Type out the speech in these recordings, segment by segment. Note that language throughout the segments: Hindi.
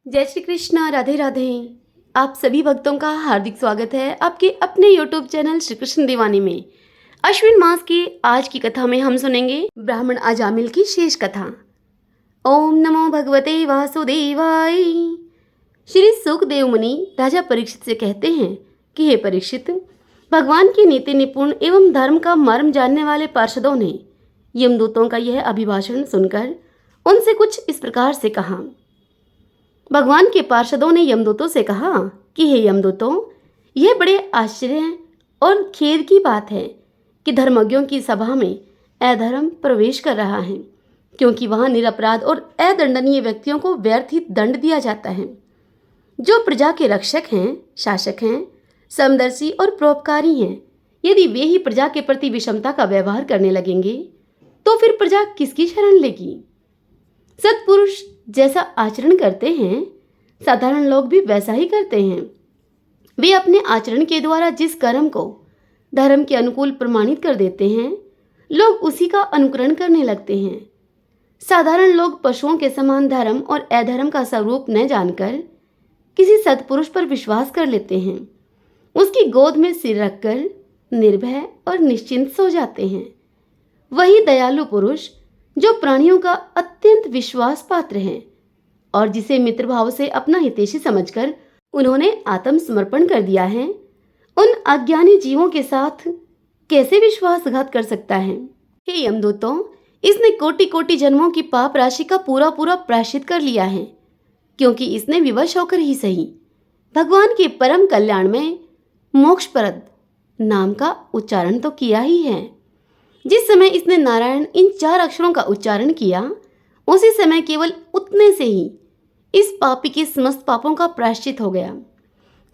जय श्री कृष्णा, राधे राधे। आप सभी भक्तों का हार्दिक स्वागत है आपके अपने YouTube चैनल श्री कृष्ण दीवानी में। अश्विन मास की आज की कथा में हम सुनेंगे ब्राह्मण अजामिल की शेष कथा। ओम नमो भगवते वासुदेवाय। श्री सुखदेव मुनि राजा परीक्षित से कहते हैं कि हे परीक्षित, भगवान की नीति निपुण एवं धर्म का मर्म जानने वाले पार्षदों ने यमदूतों का यह अभिभाषण सुनकर उनसे कुछ इस प्रकार से कहा। भगवान के पार्षदों ने यमदूतों से कहा कि हे यमदूतों, यह बड़े आश्चर्य और खेद की बात है कि धर्मज्ञों की सभा में अधर्म प्रवेश कर रहा है, क्योंकि वहां निरपराध और अदंडनीय व्यक्तियों को व्यर्थ ही दंड दिया जाता है। जो प्रजा के रक्षक हैं, शासक हैं, समदर्शी और परोपकारी हैं, यदि वे ही प्रजा के प्रति विषमता का व्यवहार करने लगेंगे तो फिर प्रजा किसकी शरण लेगी। सत्पुरुष जैसा आचरण करते हैं, साधारण लोग भी वैसा ही करते हैं। वे अपने आचरण के द्वारा जिस कर्म को धर्म के अनुकूल प्रमाणित कर देते हैं, लोग उसी का अनुकरण करने लगते हैं। साधारण लोग पशुओं के समान धर्म और अधर्म का स्वरूप न जानकर किसी सत्पुरुष पर विश्वास कर लेते हैं, उसकी गोद में सिर रखकर निर्भय और निश्चिंत सो जाते हैं। वही दयालु पुरुष जो प्राणियों का अत्यंत विश्वास पात्र है और जिसे मित्र भाव से अपना हितैषी समझकर उन्होंने आत्मसमर्पण कर दिया है, उन अज्ञानी जीवों के साथ कैसे विश्वासघात कर सकता है। हे यमदूतों, इसने कोटि कोटि जन्मों की पाप राशि का पूरा पूरा प्रायश्चित कर लिया है, क्योंकि इसने विवश होकर ही सही भगवान के परम कल्याण में मोक्षप्रद नाम का उच्चारण तो किया ही है। जिस समय इसने नारायण इन 4 अक्षरों का उच्चारण किया, उसी समय केवल उतने से ही इस पापी के समस्त पापों का प्रायश्चित हो गया।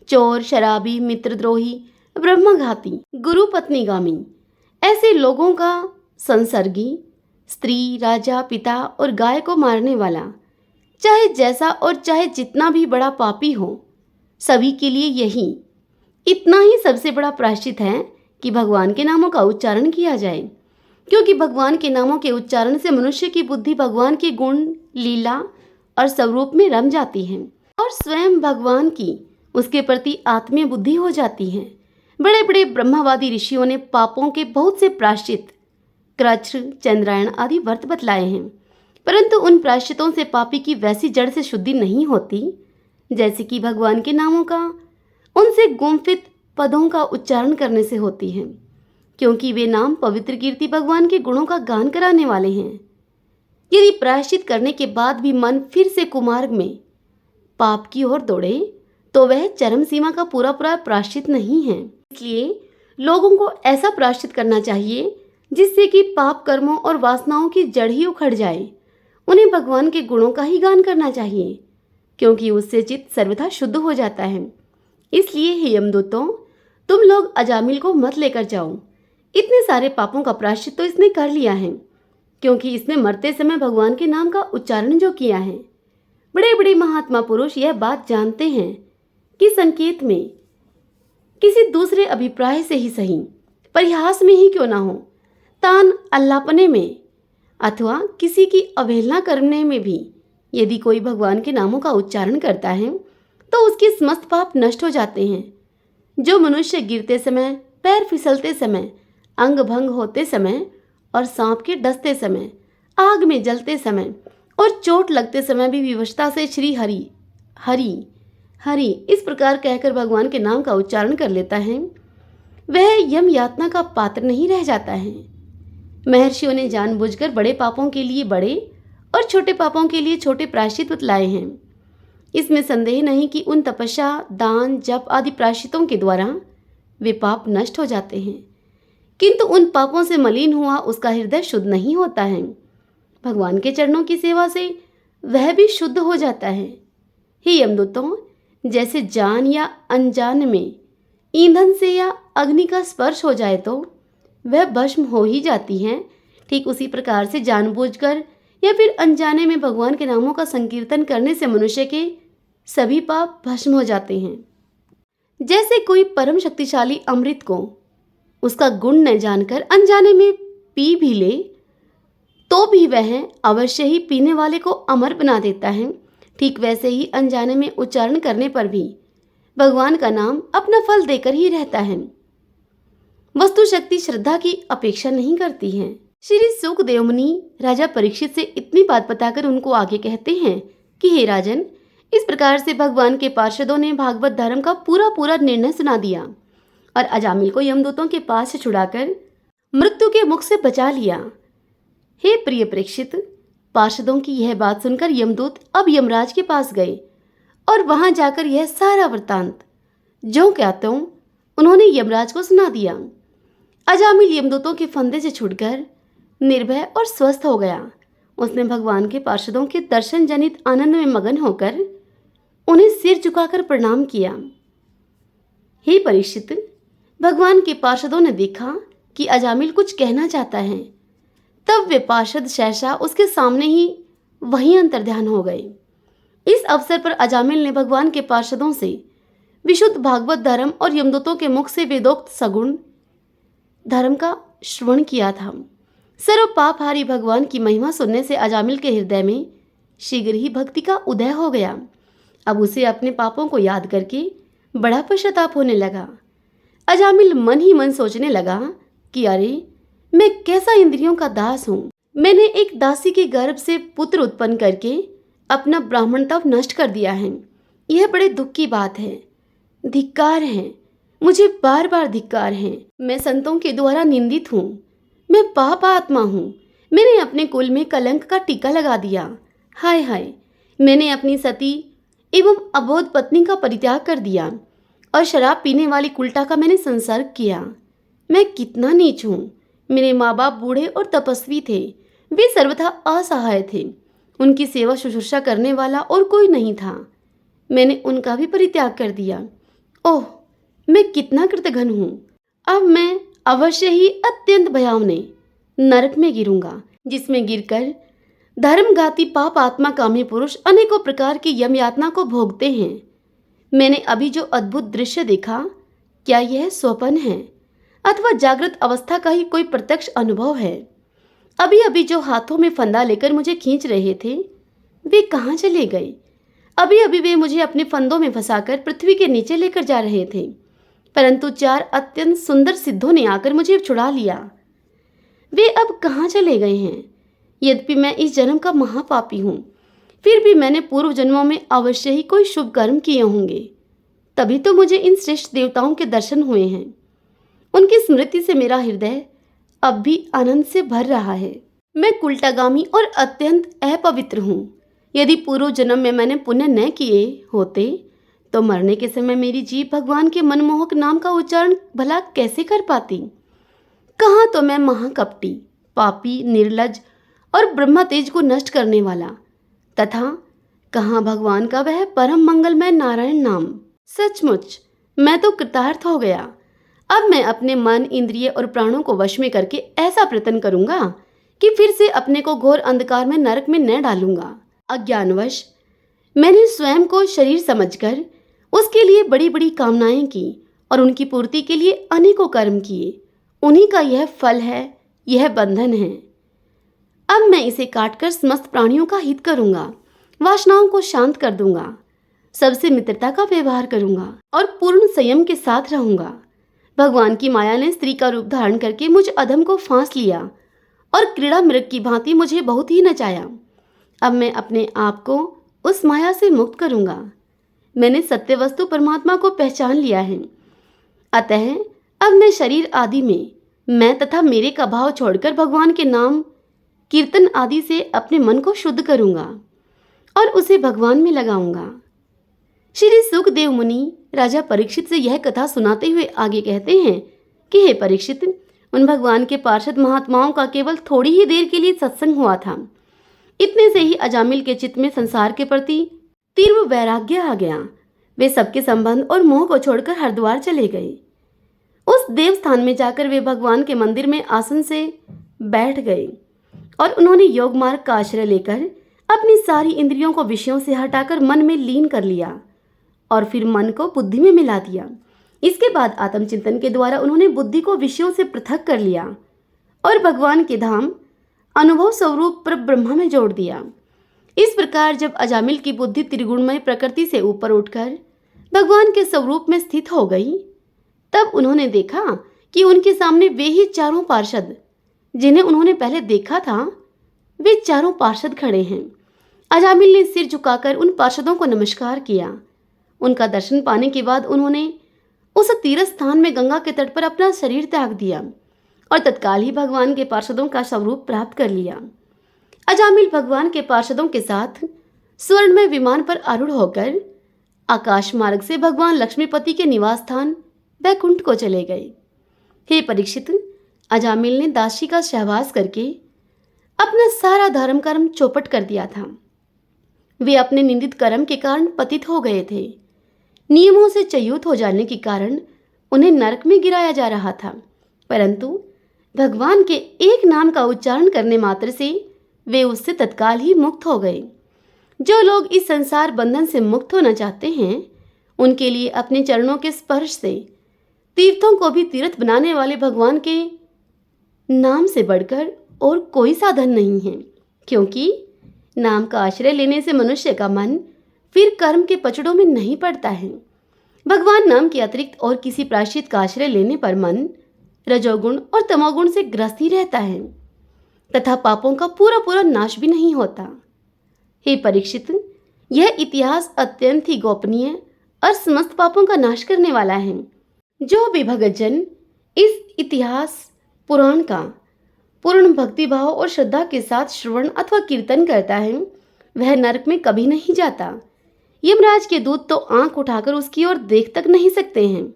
चोर, शराबी, मित्रद्रोही, ब्रह्मघाती, गुरु पत्नीगामी ऐसे लोगों का संसर्गी, स्त्री, राजा, पिता और गाय को मारने वाला, चाहे जैसा और चाहे जितना भी बड़ा पापी हो, सभी के लिए यही इतना ही सबसे बड़ा प्रायश्चित है कि भगवान के नामों का उच्चारण किया जाए, क्योंकि भगवान के नामों के उच्चारण से मनुष्य की बुद्धि भगवान के गुण, लीला और स्वरूप में रम जाती है और स्वयं भगवान की उसके प्रति आत्मीय बुद्धि हो जाती है। बड़े बड़े ब्रह्मवादी ऋषियों ने पापों के बहुत से प्रायश्चित, कृच्छ, चंद्रायण आदि व्रत बतलाए हैं, परंतु उन प्रायश्चितों से पापी की वैसी जड़ से शुद्धि नहीं होती जैसे कि भगवान के नामों का, उनसे गुम्फित पदों का उच्चारण करने से होती है, क्योंकि वे नाम पवित्र कीर्ति भगवान के गुणों का गान कराने वाले हैं। यदि प्रायश्चित करने के बाद भी मन फिर से कुमार्ग में पाप की ओर दौड़े तो वह चरम सीमा का पूरा पूरा प्रायश्चित नहीं है। इसलिए लोगों को ऐसा प्रायश्चित करना चाहिए जिससे कि पाप कर्मों और वासनाओं की जड़ ही उखड़ जाए। उन्हें भगवान के गुणों का ही गान करना चाहिए, क्योंकि उससे चित्त सर्वथा शुद्ध हो जाता है। इसलिए हे यमदूतों, तुम लोग अजामिल को मत लेकर जाओ। इतने सारे पापों का प्रायश्चित तो इसने कर लिया है, क्योंकि इसने मरते समय भगवान के नाम का उच्चारण जो किया है। बड़े बड़े महात्मा पुरुष यह बात जानते हैं कि संकेत में किसी दूसरे अभिप्राय से ही सही, परिहास में ही क्यों ना हो, तान अल्लापने में अथवा किसी की अवहेलना करने में भी यदि कोई भगवान के नामों का उच्चारण करता है तो उसके समस्त पाप नष्ट हो जाते हैं। जो मनुष्य गिरते समय, पैर फिसलते समय, अंग भंग होते समय और सांप के डसते समय, आग में जलते समय और चोट लगते समय भी विवशता से श्री हरि हरि हरि इस प्रकार कहकर भगवान के नाम का उच्चारण कर लेता है, वह यम यातना का पात्र नहीं रह जाता है। महर्षियों ने जानबूझकर बड़े पापों के लिए बड़े और छोटे पापों के लिए छोटे प्रायश्चित बतलाए हैं। इसमें संदेह नहीं कि उन तपस्या, दान, जप आदि प्रायश्चितों के द्वारा वे पाप नष्ट हो जाते हैं, किंतु उन पापों से मलिन हुआ उसका हृदय शुद्ध नहीं होता है। भगवान के चरणों की सेवा से वह भी शुद्ध हो जाता है। हे यमदूतों, जैसे जान या अनजान में ईंधन से या अग्नि का स्पर्श हो जाए तो वह भस्म हो ही जाती है, ठीक उसी प्रकार से जानबूझकर या फिर अनजाने में भगवान के नामों का संकीर्तन करने से मनुष्य के सभी पाप भस्म हो जाते हैं। जैसे कोई परम शक्तिशाली अमृत को उसका गुण न जानकर अनजाने में पी भी ले तो भी वह अवश्य ही पीने वाले को अमर बना देता है, ठीक वैसे ही अनजाने में उच्चारण करने पर भी भगवान का नाम अपना फल देकर ही रहता है। वस्तु शक्ति श्रद्धा की अपेक्षा नहीं करती है। श्री सुखदेव मुनि राजा परीक्षित से इतनी बात बताकर उनको आगे कहते हैं कि हे राजन, इस प्रकार से भगवान के पार्षदों ने भागवत धर्म का पूरा पूरा निर्णय सुना दिया और अजामिल को यमदूतों के पास से छुड़ाकर मृत्यु के मुख से बचा लिया। हे प्रिय परीक्षित, पार्षदों की यह बात सुनकर यमदूत अब यमराज के पास गए और वहां जाकर यह सारा वृत्तांत जो क्या त्यों उन्होंने यमराज को सुना दिया। अजामिल यमदूतों के फंदे से छूटकर निर्भय और स्वस्थ हो गया। उसने भगवान के पार्षदों के दर्शन जनित आनंद में मगन होकर उन्हें सिर झुकाकर प्रणाम किया। हे परीक्षित, भगवान के पार्षदों ने देखा कि अजामिल कुछ कहना चाहता है, तब वे पार्षद सहसा उसके सामने ही वहीं अंतर्ध्यान हो गए। इस अवसर पर अजामिल ने भगवान के पार्षदों से विशुद्ध भागवत धर्म और यमदूतों के मुख से वेदोक्त सगुण धर्म का श्रवण किया था। सर्व पापहारी भगवान की महिमा सुनने से अजामिल के हृदय में शीघ्र ही भक्ति का उदय हो गया। अब उसे अपने पापों को याद करके बड़ा पश्चाताप होने लगा। अजामिल मन ही मन सोचने लगा कि अरे, मैं कैसा इंद्रियों का दास हूँ। मैंने एक दासी के गर्भ से पुत्र उत्पन्न करके अपना ब्राह्मणत्व नष्ट कर दिया है। यह बड़े दुख की बात है। धिक्कार है, मुझे बार बार धिक्कार है। मैं संतों के द्वारा निंदित हूँ। मैं पाप आत्मा हूँ। मैंने अपने कुल में कलंक का टीका लगा दिया। हाय हाय, मैंने अपनी सती एवं अबोध पत्नी का परित्याग कर दिया और शराब पीने वाली कुलटा का मैंने संसर्ग किया। मैं कितना नीच हूँ। मेरे माँ बाप बूढ़े और तपस्वी थे। वे सर्वथा असहाय थे। उनकी सेवा शुश्रूषा करने वाला और कोई नहीं था। मैंने उनका भी परित्याग कर दिया। ओह, मैं कितना कृतघ्न हूँ। अब मैं अवश्य ही अत्यंत भयावने नरक में गिरूंगा, जिसमें गिरकर धर्मघाती पाप आत्मा कामी पुरुष अनेकों प्रकार की यम यातना को भोगते हैं। मैंने अभी जो अद्भुत दृश्य देखा, क्या यह स्वप्न है अथवा जागृत अवस्था का ही कोई प्रत्यक्ष अनुभव है? अभी अभी जो हाथों में फंदा लेकर मुझे खींच रहे थे, वे कहाँ चले गए? अभी अभी वे मुझे अपने फंदों में फंसाकर पृथ्वी के नीचे लेकर जा रहे थे, परंतु 4 अत्यंत सुंदर सिद्धों ने आकर मुझे छुड़ा लिया। वे अब कहाँ चले गए हैं? यद्यपि मैं इस जन्म का महापापी हूँ, फिर भी मैंने पूर्व जन्मों में अवश्य ही कोई शुभ कर्म किए होंगे, तभी तो मुझे इन श्रेष्ठ देवताओं के दर्शन हुए हैं। उनकी स्मृति से मेरा हृदय अब भी आनंद से भर रहा है। मैं कुलटागामी और अत्यंत अपवित्र हूँ। यदि पूर्व जन्म में मैंने पुण्य न किए होते तो मरने के समय मेरी जीभ भगवान के मनमोहक नाम का उच्चारण भला कैसे कर पाती? कहाँ तो मैं महाकपटी, पापी, निर्लज और ब्रह्म तेज को नष्ट करने वाला, तथा कहाँ भगवान का वह परम मंगलमय नारायण नाम। सचमुच मैं तो कृतार्थ हो गया। अब मैं अपने मन, इंद्रिय और प्राणों को वश में करके ऐसा प्रयत्न करूंगा कि फिर से अपने को घोर अंधकार में नरक में न डालूंगा। अज्ञानवश मैंने स्वयं को शरीर समझकर उसके लिए बड़ी बड़ी कामनाएं की और उनकी पूर्ति के लिए अनेकों कर्म किए। उन्हीं का यह फल है, यह बंधन है। अब मैं इसे काटकर समस्त प्राणियों का हित करूंगा, वासनाओं को शांत कर दूंगा, सबसे मित्रता का व्यवहार करूंगा और पूर्ण संयम के साथ रहूंगा। भगवान की माया ने स्त्री का रूप धारण करके मुझ अधम को फांस लिया और क्रीड़ा मृग की भांति मुझे बहुत ही नचाया। अब मैं अपने आप को उस माया से मुक्त करूंगा। मैंने सत्य वस्तु परमात्मा को पहचान लिया है। अतः अब मैं शरीर आदि में मैं तथा मेरे का भाव छोड़कर भगवान के नाम कीर्तन आदि से अपने मन को शुद्ध करूंगा और उसे भगवान में लगाऊंगा। श्री सुखदेव मुनि राजा परीक्षित से यह कथा सुनाते हुए आगे कहते हैं कि हे परीक्षित, उन भगवान के पार्षद महात्माओं का केवल थोड़ी ही देर के लिए सत्संग हुआ था। इतने से ही अजामिल के चित्त में संसार के प्रति तीव्र वैराग्य आ गया। वे सबके संबंध और मोह को छोड़कर हरिद्वार चले गए। उस देव स्थान में जाकर वे भगवान के मंदिर में आसन से बैठ गए और उन्होंने योग मार्ग का आश्रय लेकर अपनी सारी इंद्रियों को विषयों से हटाकर मन में लीन कर लिया और फिर मन को बुद्धि में मिला दिया। इसके बाद आत्मचिंतन के द्वारा उन्होंने बुद्धि को विषयों से पृथक कर लिया और भगवान के धाम अनुभव स्वरूप पर ब्रह्मा में जोड़ दिया। इस प्रकार जब अजामिल की बुद्धि त्रिगुणमय प्रकृति से ऊपर उठकर भगवान के स्वरूप में स्थित हो गई, तब उन्होंने देखा कि उनके सामने वे ही चारों पार्षद जिन्हें उन्होंने पहले देखा था, वे चारों पार्षद खड़े हैं। अजामिल ने सिर झुकाकर उन पार्षदों को नमस्कार किया। उनका दर्शन पाने के बाद उन्होंने उस तीर्थ स्थान में गंगा के तट पर अपना शरीर त्याग दिया और तत्काल ही भगवान के पार्षदों का स्वरूप प्राप्त कर लिया। अजामिल भगवान के पार्षदों के साथ स्वर्णमय विमान पर आरूढ़ होकर आकाश मार्ग से भगवान लक्ष्मीपति के निवास स्थान वैकुंठ को चले गए। हे परीक्षित, अजामिल ने दासी का सहवास करके अपना सारा धर्म कर्म चौपट कर दिया था। वे अपने निंदित कर्म के कारण पतित हो गए थे। नियमों से च्युत हो जाने के कारण उन्हें नरक में गिराया जा रहा था, परंतु भगवान के एक नाम का उच्चारण करने मात्र से वे उससे तत्काल ही मुक्त हो गए। जो लोग इस संसार बंधन से मुक्त होना चाहते हैं, उनके लिए अपने चरणों के स्पर्श से तीर्थों को भी तीर्थ बनाने वाले भगवान के नाम से बढ़कर और कोई साधन नहीं है, क्योंकि नाम का आश्रय लेने से मनुष्य का मन फिर कर्म के पचड़ों में नहीं पड़ता है। भगवान नाम के अतिरिक्त और किसी प्रायश्चित का आश्रय लेने पर मन रजोगुण और तमोगुण से ग्रस्त ही रहता है तथा पापों का पूरा पूरा नाश भी नहीं होता। हे परीक्षित, यह इतिहास अत्यंत ही गोपनीय और समस्त पापों का नाश करने वाला है। जो भी भगतजन इस इतिहास पुराण का पूर्ण भक्तिभाव और श्रद्धा के साथ श्रवण अथवा कीर्तन करता है, वह नरक में कभी नहीं जाता। यमराज के दूत तो आंख उठाकर उसकी ओर देख तक नहीं सकते हैं।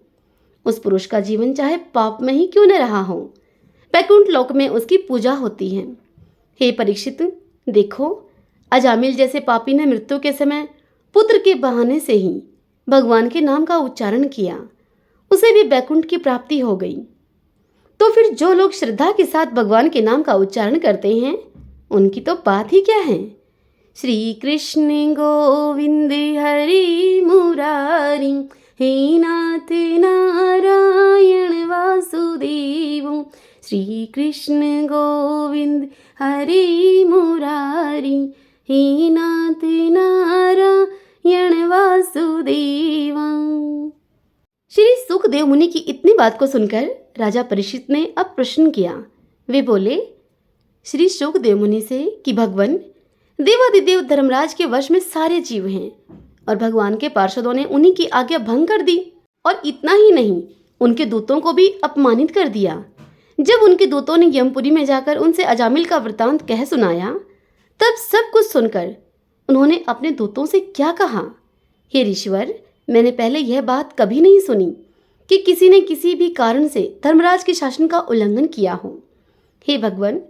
उस पुरुष का जीवन चाहे पाप में ही क्यों न रहा हो, वैकुंठ लोक में उसकी पूजा होती है। हे परीक्षित, देखो, अजामिल जैसे पापी ने मृत्यु के समय पुत्र के बहाने से ही भगवान के नाम का उच्चारण किया, उसे भी वैकुंठ की प्राप्ति हो गई। तो फिर जो लोग श्रद्धा के साथ भगवान के नाम का उच्चारण करते हैं, उनकी तो बात ही क्या है। श्री कृष्ण गोविंद हरि मुरारी, हे नाथ नारायण वासुदेव। श्री कृष्ण गोविंद हरि मुरारी, हे नाथ नारायण वासुदेव। श्री सुखदेव मुनि की इतनी बात को सुनकर राजा परीक्षित ने अब प्रश्न किया। वे बोले श्री सुखदेव मुनि से कि भगवान, देवादिदेव धर्मराज के वश में सारे जीव हैं और भगवान के पार्षदों ने उन्हीं की आज्ञा भंग कर दी, और इतना ही नहीं, उनके दूतों को भी अपमानित कर दिया। जब उनके दूतों ने यमपुरी में जाकर उनसे अजामिल का वृतांत कह सुनाया, तब सब कुछ सुनकर उन्होंने अपने दूतों से क्या कहा। हे ऋषिवर, मैंने पहले यह बात कभी नहीं सुनी कि किसी ने किसी भी कारण से धर्मराज के शासन का उल्लंघन किया हो। हे भगवान,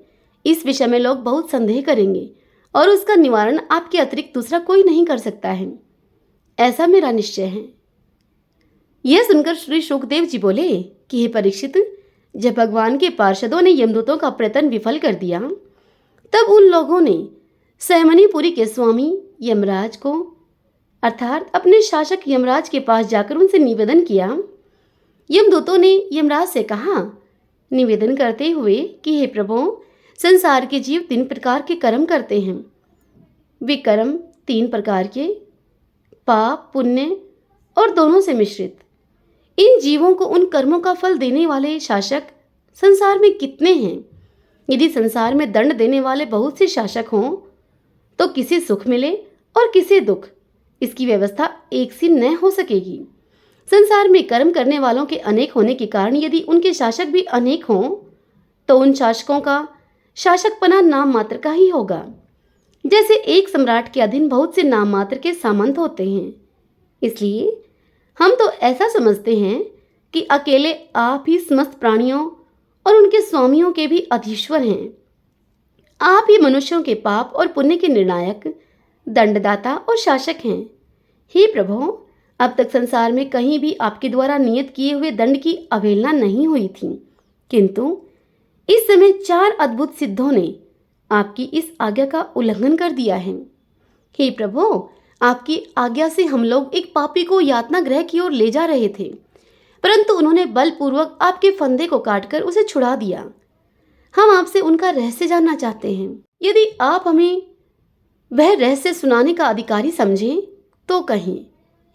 इस विषय में लोग बहुत संदेह करेंगे और उसका निवारण आपके अतिरिक्त दूसरा कोई नहीं कर सकता है, ऐसा मेरा निश्चय है। यह सुनकर श्री सुखदेव जी बोले कि हे परीक्षित, जब भगवान के पार्षदों ने यमदूतों का प्रयत्न विफल कर दिया, तब उन लोगों ने सहमनीपुरी के स्वामी यमराज को अर्थात अपने शासक यमराज के पास जाकर उनसे निवेदन किया। यमदूतों ने यमराज से कहा, निवेदन करते हुए कि हे प्रभु, संसार के जीव 3 प्रकार के कर्म करते हैं। वे कर्म 3 प्रकार के, पाप, पुण्य और दोनों से मिश्रित। इन जीवों को उन कर्मों का फल देने वाले शासक संसार में कितने हैं? यदि संसार में दंड देने वाले बहुत से शासक हों, तो किसे सुख मिले और किसे दुख, इसकी व्यवस्था एक सी न हो सकेगी। संसार में कर्म करने वालों के अनेक होने के कारण यदि उनके शासक भी अनेक हों, तो उन शासकों का शासकपना नाम मात्र का ही होगा। जैसे एक सम्राट के अधीन बहुत से नाम मात्र के सामंत होते हैं, इसलिए हम तो ऐसा समझते हैं कि अकेले आप ही समस्त प्राणियों और उनके स्वामियों के भी अधीश्वर हैं। आप ही मनुष्यों के पाप और पुण्य के निर्णायक, दंडदाता और शासक हैं। हे प्रभु, अब तक संसार में कहीं भी आपके द्वारा नियत किए हुए दंड की अवहेलना नहीं हुई थी, किंतु इस समय 4 अद्भुत सिद्धों ने आपकी इस आज्ञा का उल्लंघन कर दिया है। हे प्रभु, आपकी आज्ञा से हम लोग एक पापी को यातना गृह की ओर ले जा रहे थे, परंतु उन्होंने बलपूर्वक आपके फंदे को काटकर उसे छुड़ा दिया। हम आपसे उनका रहस्य जानना चाहते हैं। यदि आप हमें वह रहस्य सुनाने का अधिकारी समझें तो कहें।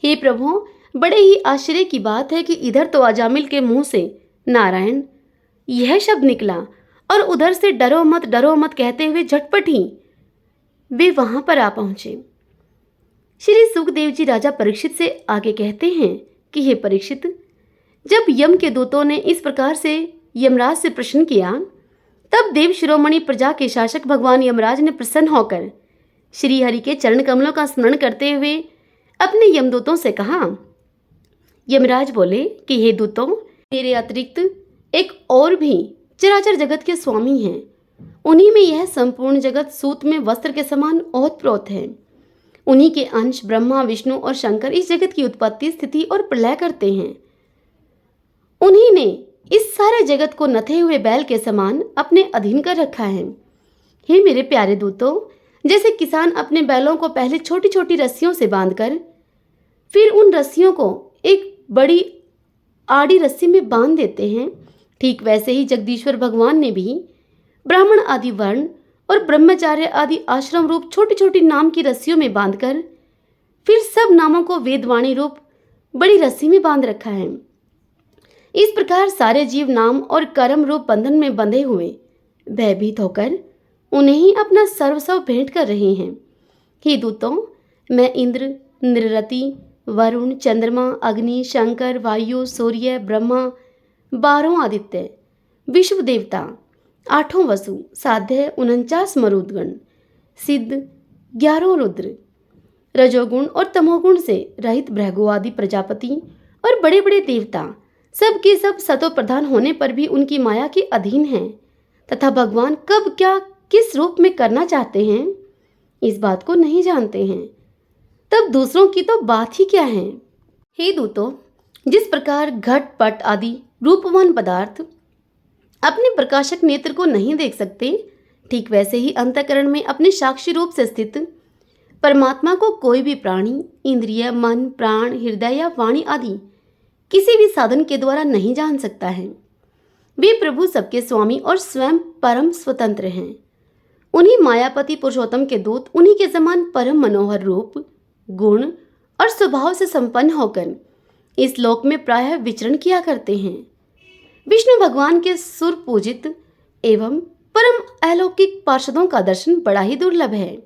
हे प्रभु, बड़े ही आश्चर्य की बात है कि इधर तो अजामिल के मुंह से नारायण यह शब्द निकला और उधर से डरो मत कहते हुए झटपट ही वे वहां पर आ पहुंचे। श्री सुखदेव जी राजा परीक्षित से आगे कहते हैं कि हे परीक्षित, जब यम के दूतों ने इस प्रकार से यमराज से प्रश्न किया, तब देव शिरोमणि प्रजा के शासक भगवान यमराज ने प्रसन्न होकर श्री हरि के चरण कमलों का स्मरण करते हुए अपने यमदूतों से कहा। यमराज बोले कि हे दूतों, मेरे अतिरिक्त एक और भी चराचर जगत के स्वामी हैं। उन्हीं में यह संपूर्ण जगत सूत में वस्त्र के समान ओतप्रोत है। उन्हीं के अंश ब्रह्मा, विष्णु और शंकर इस जगत की उत्पत्ति, स्थिति और प्रलय करते हैं। उन्हीं ने इस सारे जगत को नथे हुए बैल के समान अपने अधीन कर रखा है। हे मेरे प्यारे दूतों, जैसे किसान अपने बैलों को पहले छोटी छोटी रस्सियों से बांधकर फिर उन रस्सियों को एक बड़ी आड़ी रस्सी में बांध देते हैं, ठीक वैसे ही जगदीश्वर भगवान ने भी ब्राह्मण आदि वर्ण और ब्रह्मचार्य आदि आश्रम रूप छोटी छोटी नाम की रस्सियों में बांधकर फिर सब नामों को वेदवाणी रूप बड़ी रस्सी में बांध रखा है। इस प्रकार सारे जीव नाम और कर्म रूप बंधन में बंधे हुए भयभीत होकर उन्हें ही अपना सर्वस्व भेंट कर रहे हैं। हे दूतों, मैं इंद्र, नृरति, वरुण, चंद्रमा, अग्नि, शंकर, वायु, सूर्य, ब्रह्मा, 12 आदित्य, विश्व देवता, 8 वसु, साध्य, 49 मरुदगण, सिद्ध, 11 रुद्र, रजोगुण और तमोगुण से रहित भृगु आदि प्रजापति और बड़े बड़े देवता सब के सब सतो प्रधान होने पर भी उनकी माया के अधीन हैं तथा भगवान कब क्या किस रूप में करना चाहते हैं इस बात को नहीं जानते हैं। तब दूसरों की तो बात ही क्या है। हे दूतों, जिस प्रकार घट पट आदि रूपवान पदार्थ अपने प्रकाशक नेत्र को नहीं देख सकते, ठीक वैसे ही अंतःकरण में अपने साक्षी रूप से स्थित परमात्मा को कोई भी प्राणी, इंद्रिय, मन, प्राण, हृदय या वाणी आदि किसी भी साधन के द्वारा नहीं जान सकता है। वे प्रभु सबके स्वामी और स्वयं परम स्वतंत्र हैं। उन्हीं मायापति पुरुषोत्तम के दूत उन्हीं के समान परम मनोहर रूप, गुण और स्वभाव से संपन्न होकर इस लोक में प्रायः विचरण किया करते हैं। विष्णु भगवान के सुर पूजित एवं परम अलौकिक पार्षदों का दर्शन बड़ा ही दुर्लभ है।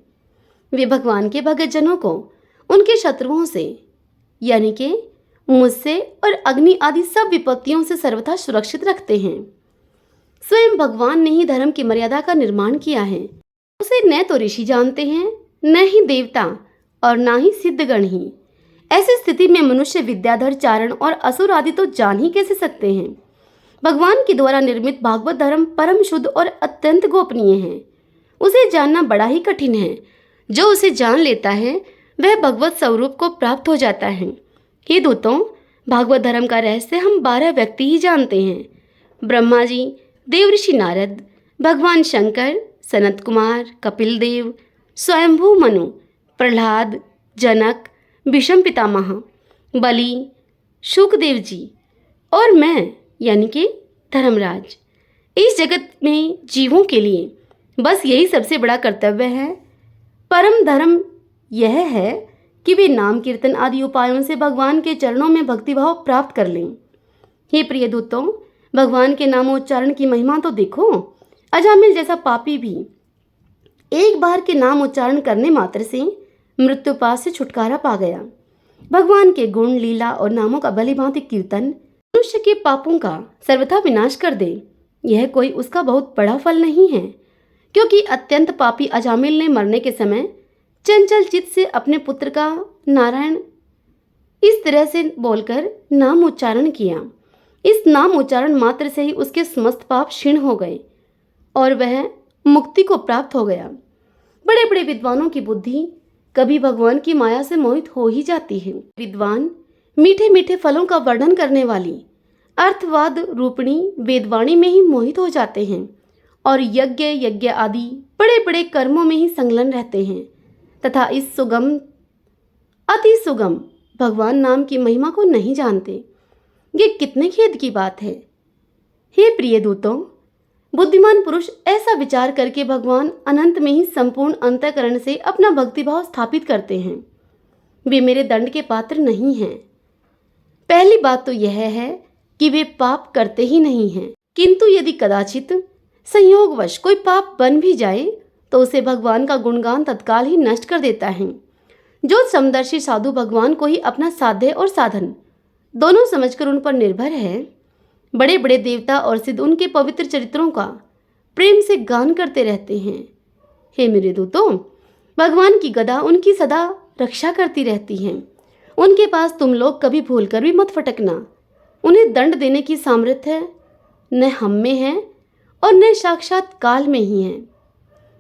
वे भगवान के भगत जनों को उनके शत्रुओं से यानी कि मुझसे और अग्नि आदि सब विपत्तियों से सर्वथा सुरक्षित रखते हैं। स्वयं भगवान ने ही धर्म की मर्यादा का निर्माण किया है। उसे न तो ऋषि जानते हैं, न ही देवता और न ही सिद्धगण ही। ऐसी स्थिति में मनुष्य विद्याधर, चारण और असुर आदि तो जान ही कैसे सकते हैं। भगवान के द्वारा निर्मित भागवत धर्म परम शुद्ध और अत्यंत गोपनीय है। उसे जानना बड़ा ही कठिन है। जो उसे जान लेता है वह भगवत स्वरूप को प्राप्त हो जाता है। हे दूतों, भागवत धर्म का रहस्य हम 12 व्यक्ति ही जानते हैं। ब्रह्मा जी, देवऋषि नारद, भगवान शंकर, सनत कुमार, कपिल देव, स्वयंभू मनु, प्रहलाद, जनक, भीष्म पितामह, बलि, शुकदेव जी और मैं यानी कि धर्मराज। इस जगत में जीवों के लिए बस यही सबसे बड़ा कर्तव्य है। परम धर्म यह है कि वे नाम कीर्तन आदि उपायों से भगवान के चरणों में भक्तिभाव प्राप्त कर लें। हे प्रिय दूतों, भगवान के नामोच्चारण की महिमा तो देखो। अजामिल जैसा पापी भी एक बार के नाम उच्चारण करने मात्र से मृत्यु पास से छुटकारा पा गया। भगवान के गुण, लीला और नामों का भलीभांति कीर्तन मनुष्य के पापों का सर्वथा विनाश कर दे, यह कोई उसका बहुत बड़ा फल नहीं है। क्योंकि अत्यंत पापी अजामिल ने मरने के समय चंचल चित्त से अपने पुत्र का नारायण इस तरह से बोलकर नाम उच्चारण किया। इस नाम उच्चारण मात्र से ही उसके समस्त पाप क्षीण हो गए और वह मुक्ति को प्राप्त हो गया। बड़े बड़े विद्वानों की बुद्धि कभी भगवान की माया से मोहित हो ही जाती है। विद्वान मीठे मीठे फलों का वर्णन करने वाली अर्थवाद रूपिणी वेदवाणी में ही मोहित हो जाते हैं और यज्ञ आदि बड़े बड़े कर्मों में ही संलग्न रहते हैं तथा इस सुगम अति सुगम भगवान नाम की महिमा को नहीं जानते। ये कितने खेद की बात है। हे प्रिय दूतों, बुद्धिमान पुरुष ऐसा विचार करके भगवान अनंत में ही संपूर्ण अंतःकरण से अपना भक्तिभाव स्थापित करते हैं। वे मेरे दंड के पात्र नहीं हैं। पहली बात तो यह है कि वे पाप करते ही नहीं हैं, किंतु यदि कदाचित संयोगवश कोई पाप बन भी जाए तो उसे भगवान का गुणगान तत्काल ही नष्ट कर देता है। जो समदर्शी साधु भगवान को ही अपना साध्य और साधन दोनों समझकर उन पर निर्भर है, बड़े बड़े देवता और सिद्ध उनके पवित्र चरित्रों का प्रेम से गान करते रहते हैं। हे मेरे दूतों, भगवान की गदा उनकी सदा रक्षा करती रहती है। उनके पास तुम लोग कभी भूलकर भी मत फटकना। उन्हें दंड देने की सामर्थ्य न हम में है और न साक्षात काल में ही है।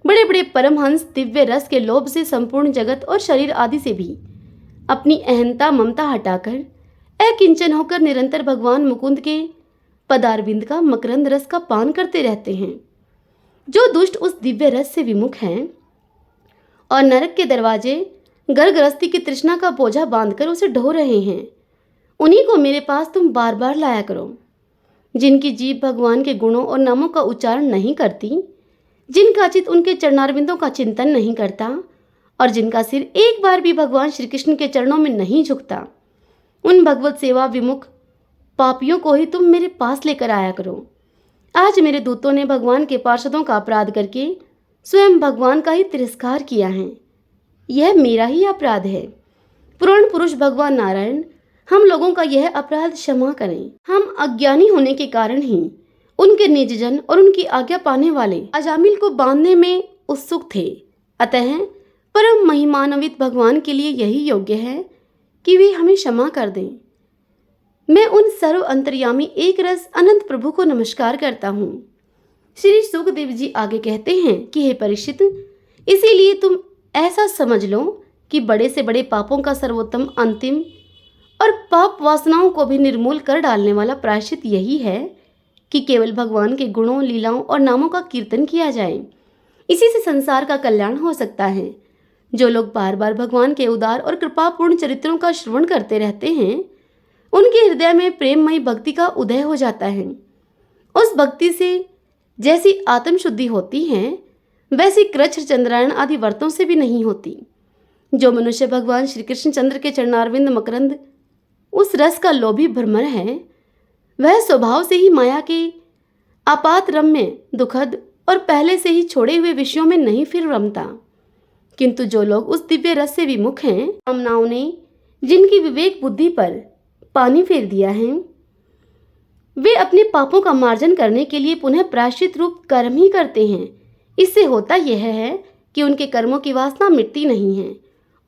बड़े बड़े परमहंस दिव्य रस के लोभ से संपूर्ण जगत और शरीर आदि से भी अपनी अहंता ममता हटाकर अकिंचन होकर निरंतर भगवान मुकुंद के पदारविंद का मकरंद रस का पान करते रहते हैं। जो दुष्ट उस दिव्य रस से विमुख हैं और नरक के दरवाजे गर्भगृहस्थी की तृष्णा का बोझा बांधकर उसे ढो रहे हैं, उन्हीं को मेरे पास तुम बार बार लाया करो। जिनकी जीभ भगवान के गुणों और नामों का उच्चारण नहीं करती, जिनका चित्त उनके चरणारविंदों का चिंतन नहीं करता और जिनका सिर एक बार भी भगवान श्री कृष्ण के चरणों में नहीं झुकता, उन भगवत सेवा विमुख पापियों को ही तुम मेरे पास लेकर आया करो। आज मेरे दूतों ने भगवान के पार्षदों का अपराध करके स्वयं भगवान का ही तिरस्कार किया है। यह मेरा ही अपराध है। पुराण पुरुष भगवान नारायण हम लोगों का यह अपराध क्षमा करें। हम अज्ञानी होने के कारण ही उनके निजजन और उनकी आज्ञा पाने वाले अजामिल को बांधने में उत्सुक थे। अतः परम महिमान्वित भगवान के लिए यही योग्य है कि वे हमें क्षमा कर दें। मैं उन सर्व अंतर्यामी एक रस अनंत प्रभु को नमस्कार करता हूँ। श्री सुखदेव जी आगे कहते हैं कि हे परीक्षित, इसीलिए तुम ऐसा समझ लो कि बड़े से बड़े पापों का सर्वोत्तम अंतिम और पाप वासनाओं को भी निर्मूल कर डालने वाला प्रायश्चित यही है कि केवल भगवान के गुणों, लीलाओं और नामों का कीर्तन किया जाए। इसी से संसार का कल्याण हो सकता है। जो लोग बार बार भगवान के उदार और कृपापूर्ण चरित्रों का श्रवण करते रहते हैं, उनके हृदय में प्रेममयी भक्ति का उदय हो जाता है। उस भक्ति से जैसी आत्म शुद्धि होती है, वैसी कृच्छ चंद्रायण आदि व्रतों से भी नहीं होती। जो मनुष्य भगवान श्री कृष्ण चंद्र के चरणारविंद मकरंद उस रस का लोभी भ्रमर है, वह स्वभाव से ही माया के आपात रम्य दुखद और पहले से ही छोड़े हुए विषयों में नहीं फिर रमता। किंतु जो लोग उस दिव्य रस से विमुख हैं, कामनाओं ने जिनकी विवेक बुद्धि पर पानी फेर दिया है, वे अपने पापों का मार्जन करने के लिए पुनः प्रायश्चित रूप कर्म ही करते हैं। इससे होता यह है कि उनके कर्मों की वासना मिटती नहीं है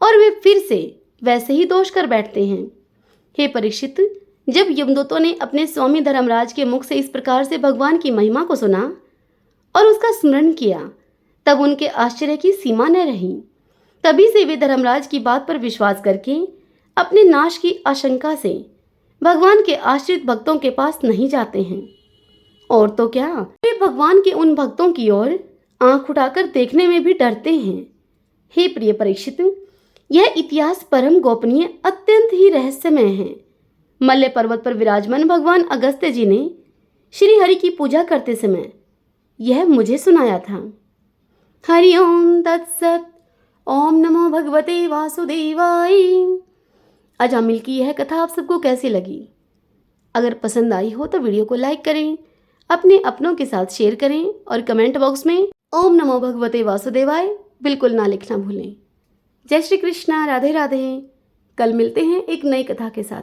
और वे फिर से वैसे ही दोष कर बैठते हैं। हे परीक्षित, जब यमदूतों ने अपने स्वामी धर्मराज के मुख से इस प्रकार से भगवान की महिमा को सुना और उसका स्मरण किया, तब उनके आश्चर्य की सीमा न रही। तभी से वे धर्मराज की बात पर विश्वास करके अपने नाश की आशंका से भगवान के आश्रित भक्तों के पास नहीं जाते हैं। और तो क्या, वे भगवान के उन भक्तों की ओर आंख उठाकर देखने में भी डरते हैं। हे प्रिय परीक्षित, यह इतिहास परम गोपनीय अत्यंत ही रहस्यमय है। मल्य पर्वत पर विराजमान भगवान अगस्त्य जी ने श्री हरि की पूजा करते समय यह मुझे सुनाया था। हरि ओम तत्सत। ओम नमो भगवते वासुदेवाय। अजामिल की यह कथा आप सबको कैसी लगी? अगर पसंद आई हो तो वीडियो को लाइक करें, अपने अपनों के साथ शेयर करें और कमेंट बॉक्स में ओम नमो भगवते वासुदेवाय बिल्कुल ना लिखना भूलें। जय श्री कृष्णा, राधे राधे। कल मिलते हैं एक नई कथा के साथ।